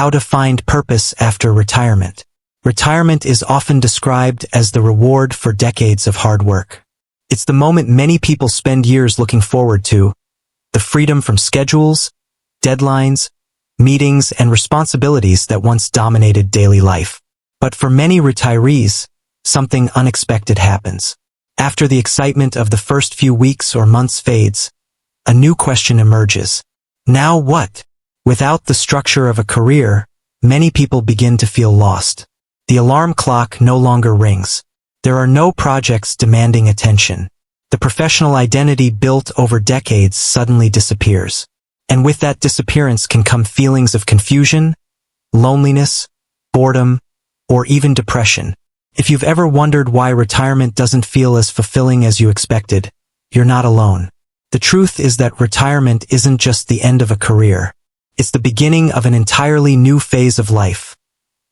How to find purpose after retirement. Retirement is often described as the reward for decades of hard work. It's the moment many people spend years looking forward to, the freedom from schedules, deadlines, meetings, and responsibilities that once dominated daily life. But for many retirees, something unexpected happens. After the excitement of the first few weeks or months fades, a new question emerges. Now what? Without the structure of a career, many people begin to feel lost. The alarm clock no longer rings. There are no projects demanding attention. The professional identity built over decades suddenly disappears. And with that disappearance can come feelings of confusion, loneliness, boredom, or even depression. If you've ever wondered why retirement doesn't feel as fulfilling as you expected, you're not alone. The truth is that retirement isn't just the end of a career. It's the beginning of an entirely new phase of life,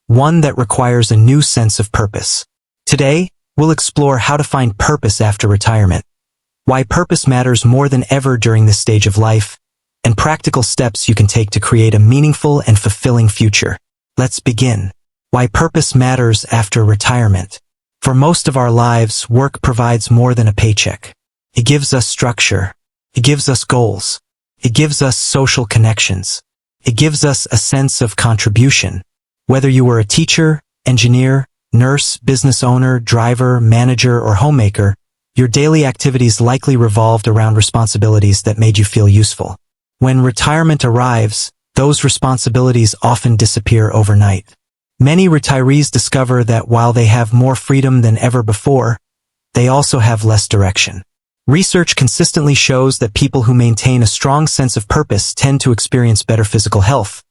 one that requires a new sense of purpose. Today, we'll explore how to find purpose after retirement, why purpose matters more than ever during this stage of life, and practical steps you can take to create a meaningful and fulfilling future. Let's begin. Why purpose matters after retirement. For most of our lives, work provides more than a paycheck. It gives us structure. It gives us goals. It gives us social connections. It gives us a sense of contribution. Whether you were a teacher, engineer, nurse, business owner, driver, manager, or homemaker, your daily activities likely revolved around responsibilities that made you feel useful. When retirement arrives, those responsibilities often disappear overnight. Many retirees discover that while they have more freedom than ever before, they also have less direction. Research consistently shows that people who maintain a strong sense of purpose tend to experience better physical health,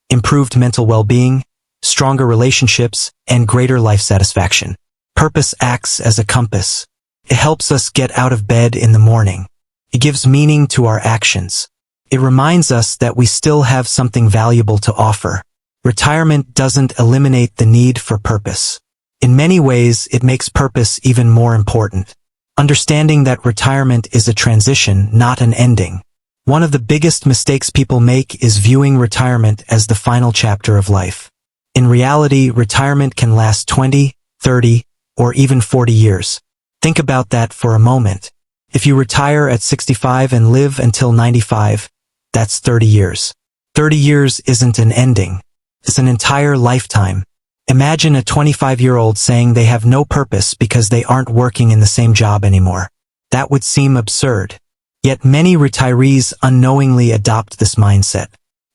improved mental well-being, stronger relationships, and greater life satisfaction. Purpose acts as a compass. It helps us get out of bed in the morning. It gives meaning to our actions. It reminds us that we still have something valuable to offer. Retirement doesn't eliminate the need for purpose. In many ways, it makes purpose even more important. Understanding that retirement is a transition, not an ending. One of the biggest mistakes people make is viewing retirement as the final chapter of life. In reality, retirement can last 20, 30, or even 40 years. Think about that for a moment. If you retire at 65 and live until 95, that's 30 years. 30 years isn't an ending. It's an entire lifetime. Imagine a 25-year-old saying they have no purpose because they aren't working in the same job anymore. That would seem absurd. Yet many retirees unknowingly adopt this mindset.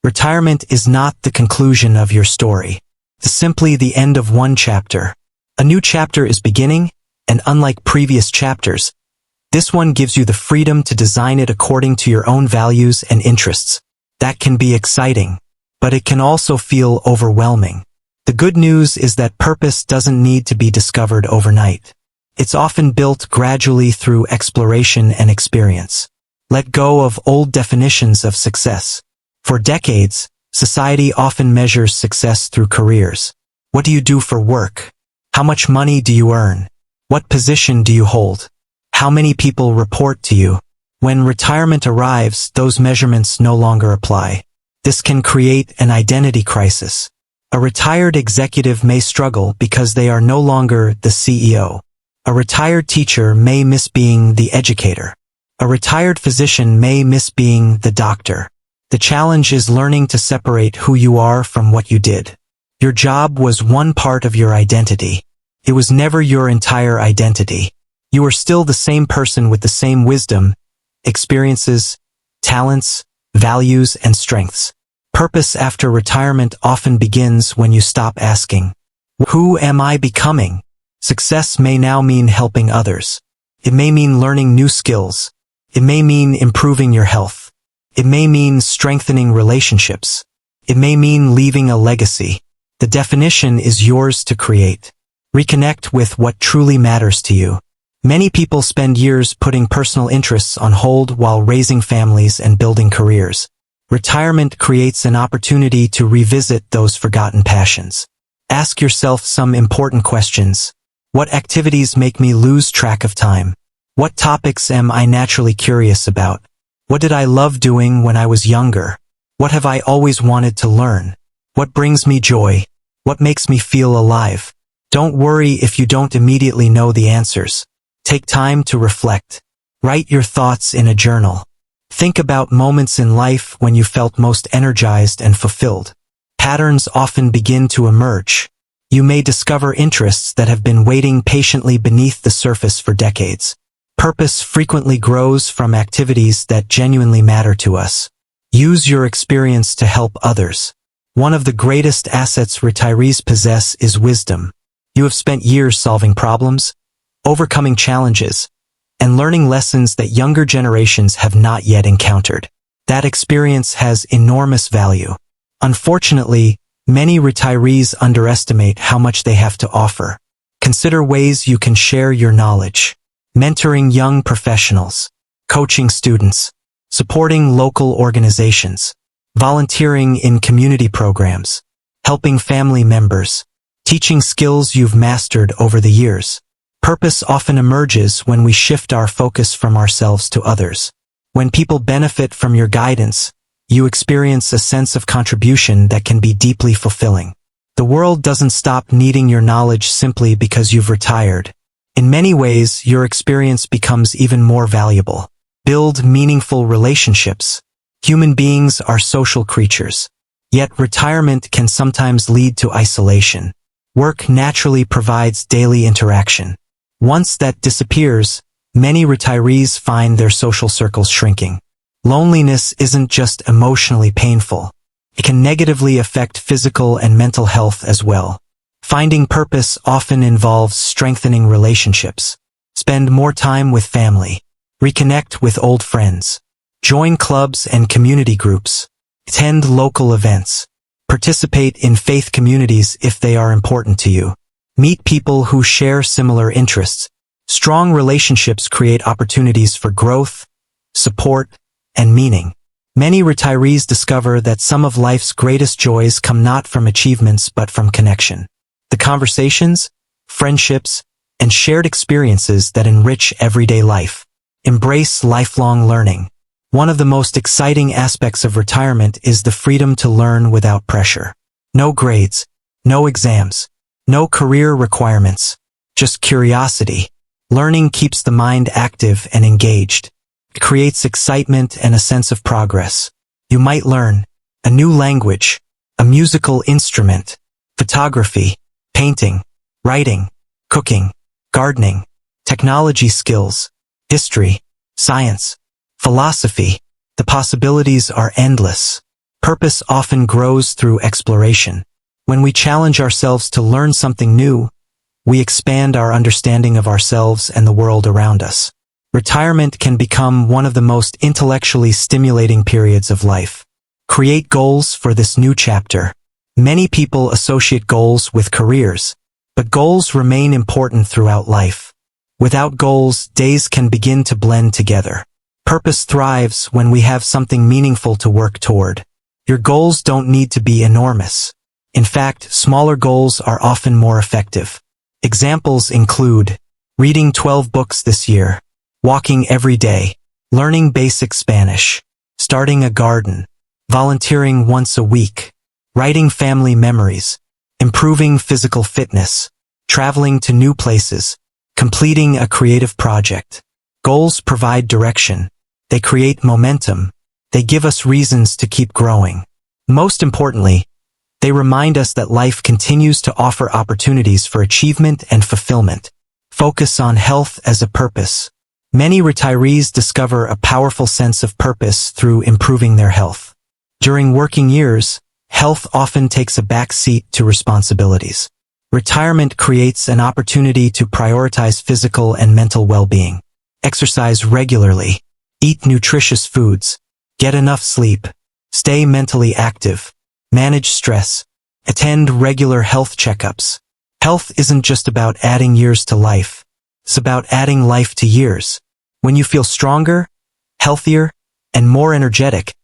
Retirement is not the conclusion of your story. It's simply the end of one chapter. A new chapter is beginning, and unlike previous chapters, this one gives you the freedom to design it according to your own values and interests. That can be exciting, but it can also feel overwhelming. The good news is that purpose doesn't need to be discovered overnight. It's often built gradually through exploration and experience. Let go of old definitions of success. For decades, society often measures success through careers. What do you do for work? How much money do you earn? What position do you hold? How many people report to you? When retirement arrives, those measurements no longer apply. This can create an identity crisis. A retired executive may struggle because they are no longer the CEO. A retired teacher may miss being the educator. A retired physician may miss being the doctor. The challenge is learning to separate who you are from what you did. Your job was one part of your identity. It was never your entire identity. You are still the same person with the same wisdom, experiences, talents, values, and strengths. Purpose after retirement often begins when you stop asking, "Who am I becoming?" Success may now mean helping others. It may mean learning new skills. It may mean improving your health. It may mean strengthening relationships. It may mean leaving a legacy. The definition is yours to create. Reconnect with what truly matters to you. Many people spend years putting personal interests on hold while raising families and building careers. Retirement creates an opportunity to revisit those forgotten passions. Ask yourself some important questions. What activities make me lose track of time? What topics am I naturally curious about? What did I love doing when I was younger? What have I always wanted to learn? What brings me joy? What makes me feel alive? Don't worry if you don't immediately know the answers. Take time to reflect. Write your thoughts in a journal. Think about moments in life when you felt most energized and fulfilled. Patterns often begin to emerge. You may discover interests that have been waiting patiently beneath the surface for decades. Purpose frequently grows from activities that genuinely matter to us. Use your experience to help others. One of the greatest assets retirees possess is wisdom. You have spent years solving problems, overcoming challenges, and learning lessons that younger generations have not yet encountered. That experience has enormous value. Unfortunately, many retirees underestimate how much they have to offer. Consider ways you can share your knowledge. Mentoring young professionals, coaching students, supporting local organizations, volunteering in community programs, helping family members, teaching skills you've mastered over the years. Purpose often emerges when we shift our focus from ourselves to others. When people benefit from your guidance, you experience a sense of contribution that can be deeply fulfilling. The world doesn't stop needing your knowledge simply because you've retired. In many ways, your experience becomes even more valuable. Build meaningful relationships. Human beings are social creatures. Yet retirement can sometimes lead to isolation. Work naturally provides daily interaction. Once that disappears, many retirees find their social circles shrinking. Loneliness isn't just emotionally painful. It can negatively affect physical and mental health as well. Finding purpose often involves strengthening relationships. Spend more time with family. Reconnect with old friends. Join clubs and community groups. Attend local events. Participate in faith communities if they are important to you. Meet people who share similar interests. Strong relationships create opportunities for growth, support, and meaning. Many retirees discover that some of life's greatest joys come not from achievements but from connection. The conversations, friendships, and shared experiences that enrich everyday life. Embrace lifelong learning. One of the most exciting aspects of retirement is the freedom to learn without pressure. No grades, no exams, no career requirements, just curiosity. Learning keeps the mind active and engaged. It creates excitement and a sense of progress. You might learn a new language, a musical instrument, photography, painting, writing, cooking, gardening, technology skills, history, science, philosophy. The possibilities are endless. Purpose often grows through exploration. When we challenge ourselves to learn something new, we expand our understanding of ourselves and the world around us. Retirement can become one of the most intellectually stimulating periods of life. Create goals for this new chapter. Many people associate goals with careers, but goals remain important throughout life. Without goals, days can begin to blend together. Purpose thrives when we have something meaningful to work toward. Your goals don't need to be enormous. In fact, smaller goals are often more effective. Examples include reading 12 books this year, walking every day, learning basic Spanish, starting a garden, volunteering once a week, writing family memories, improving physical fitness, traveling to new places, completing a creative project. Goals provide direction. They create momentum. They give us reasons to keep growing. Most importantly, they remind us that life continues to offer opportunities for achievement and fulfillment. Focus on health as a purpose. Many retirees discover a powerful sense of purpose through improving their health. During working years, health often takes a back seat to responsibilities. Retirement creates an opportunity to prioritize physical and mental well-being. Exercise regularly. Eat nutritious foods. Get enough sleep. Stay mentally active. Manage stress. Attend regular health checkups. Health isn't just about adding years to life. It's about adding life to years. When you feel stronger, healthier, and more energetic,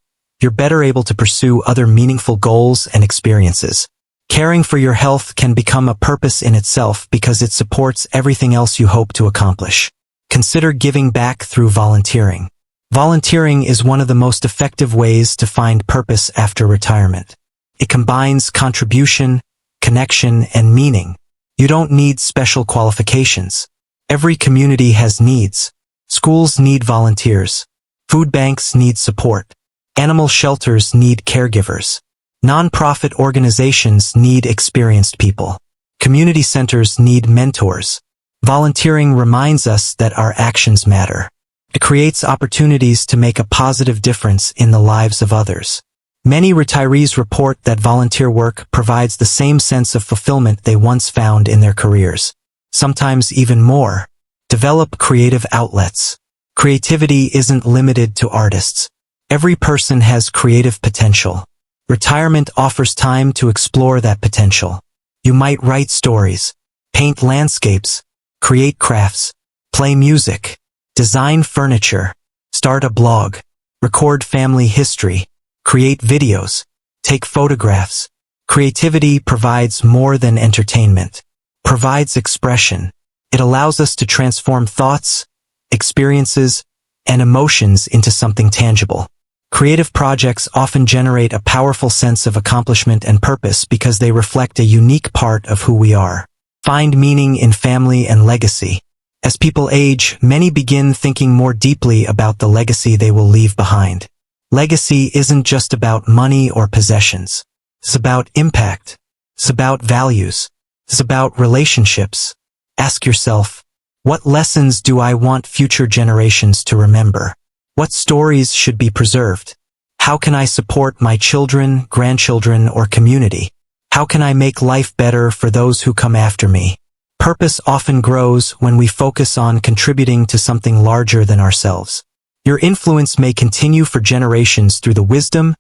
you're better able to pursue other meaningful goals and experiences. Caring for your health can become a purpose in itself because it supports everything else you hope to accomplish. Consider giving back through volunteering. Volunteering is one of the most effective ways to find purpose after retirement. It combines contribution, connection, and meaning. You don't need special qualifications. Every community has needs. Schools need volunteers. Food banks need support. Animal shelters need caregivers. Non-profit organizations need experienced people. Community centers need mentors. Volunteering reminds us that our actions matter. It creates opportunities to make a positive difference in the lives of others. Many retirees report that volunteer work provides the same sense of fulfillment they once found in their careers. Sometimes even more. Develop creative outlets. Creativity isn't limited to artists. Every person has creative potential. Retirement offers time to explore that potential. You might write stories, paint landscapes, create crafts, play music, design furniture, start a blog, record family history, create videos, take photographs. Creativity provides more than entertainment. Provides expression. It allows us to transform thoughts, experiences, and emotions into something tangible. Creative projects often generate a powerful sense of accomplishment and purpose because they reflect a unique part of who we are. Find meaning in family and legacy. As people age, many begin thinking more deeply about the legacy they will leave behind. Legacy isn't just about money or possessions. It's about impact. It's about values. It's about relationships. Ask yourself, what lessons do I want future generations to remember? What stories should be preserved? How can I support my children, grandchildren, or community? How can I make life better for those who come after me? Purpose often grows when we focus on contributing to something larger than ourselves. Your influence may continue for generations through the wisdom,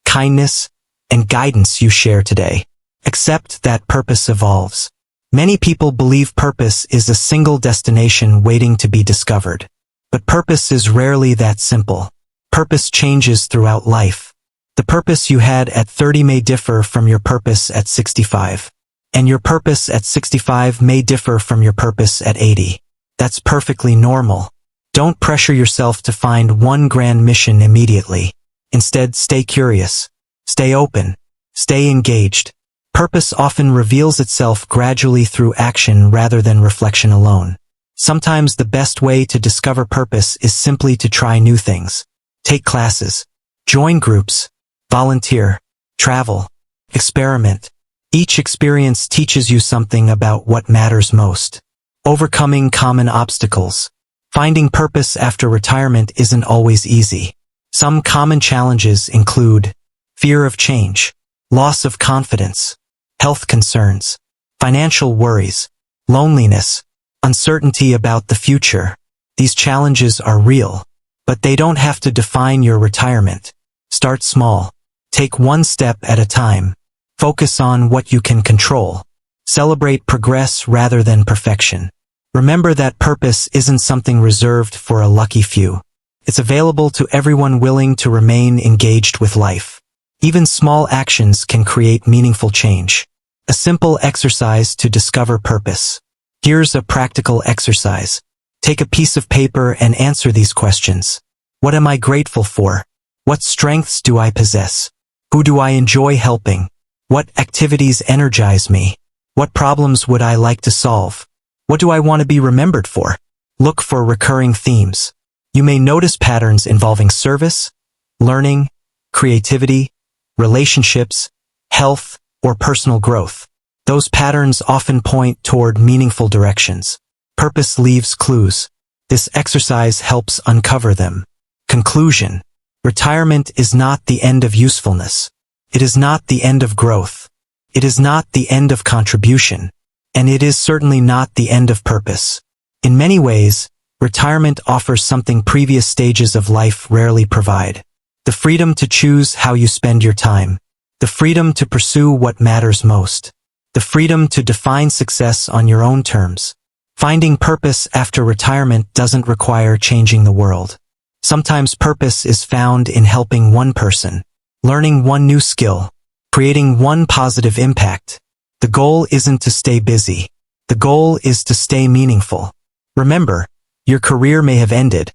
kindness, and guidance you share today. Accept that purpose evolves. Many people believe purpose is a single destination waiting to be discovered. But purpose is rarely that simple. Purpose changes throughout life. The purpose you had at 30 may differ from your purpose at 65. And your purpose at 65 may differ from your purpose at 80. That's perfectly normal. Don't pressure yourself to find one grand mission immediately. Instead, stay curious. Stay open. Stay engaged. Purpose often reveals itself gradually through action rather than reflection alone. Sometimes the best way to discover purpose is simply to try new things. Take classes. Join groups. Volunteer. Travel. Experiment. Each experience teaches you something about what matters most. Overcoming common obstacles. Finding purpose after retirement isn't always easy. Some common challenges include fear of change, loss of confidence, health concerns, financial worries, loneliness, uncertainty about the future. These challenges are real, but they don't have to define your retirement. Start small. Take one step at a time. Focus on what you can control. Celebrate progress rather than perfection. Remember that purpose isn't something reserved for a lucky few. It's available to everyone willing to remain engaged with life. Even small actions can create meaningful change. A simple exercise to discover purpose. Here's a practical exercise. Take a piece of paper and answer these questions. What am I grateful for? What strengths do I possess? Who do I enjoy helping? What activities energize me? What problems would I like to solve? What do I want to be remembered for? Look for recurring themes. You may notice patterns involving service, learning, creativity, relationships, health, or personal growth. Those patterns often point toward meaningful directions. Purpose leaves clues. This exercise helps uncover them. Conclusion. Retirement is not the end of usefulness. It is not the end of growth. It is not the end of contribution. And it is certainly not the end of purpose. In many ways, retirement offers something previous stages of life rarely provide. The freedom to choose how you spend your time. The freedom to pursue what matters most. The freedom to define success on your own terms. Finding purpose after retirement doesn't require changing the world. Sometimes purpose is found in helping one person, learning one new skill, creating one positive impact. The goal isn't to stay busy. The goal is to stay meaningful. Remember, your career may have ended,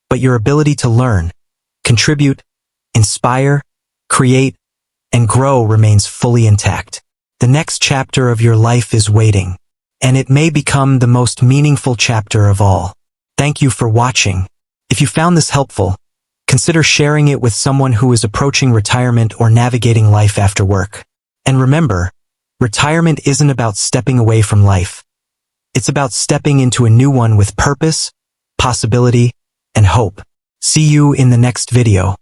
but your ability to learn, contribute, inspire, create, and grow remains fully intact. The next chapter of your life is waiting, and it may become the most meaningful chapter of all. Thank you for watching. If you found this helpful, consider sharing it with someone who is approaching retirement or navigating life after work. And remember, retirement isn't about stepping away from life. It's about stepping into a new one with purpose, possibility, and hope. See you in the next video.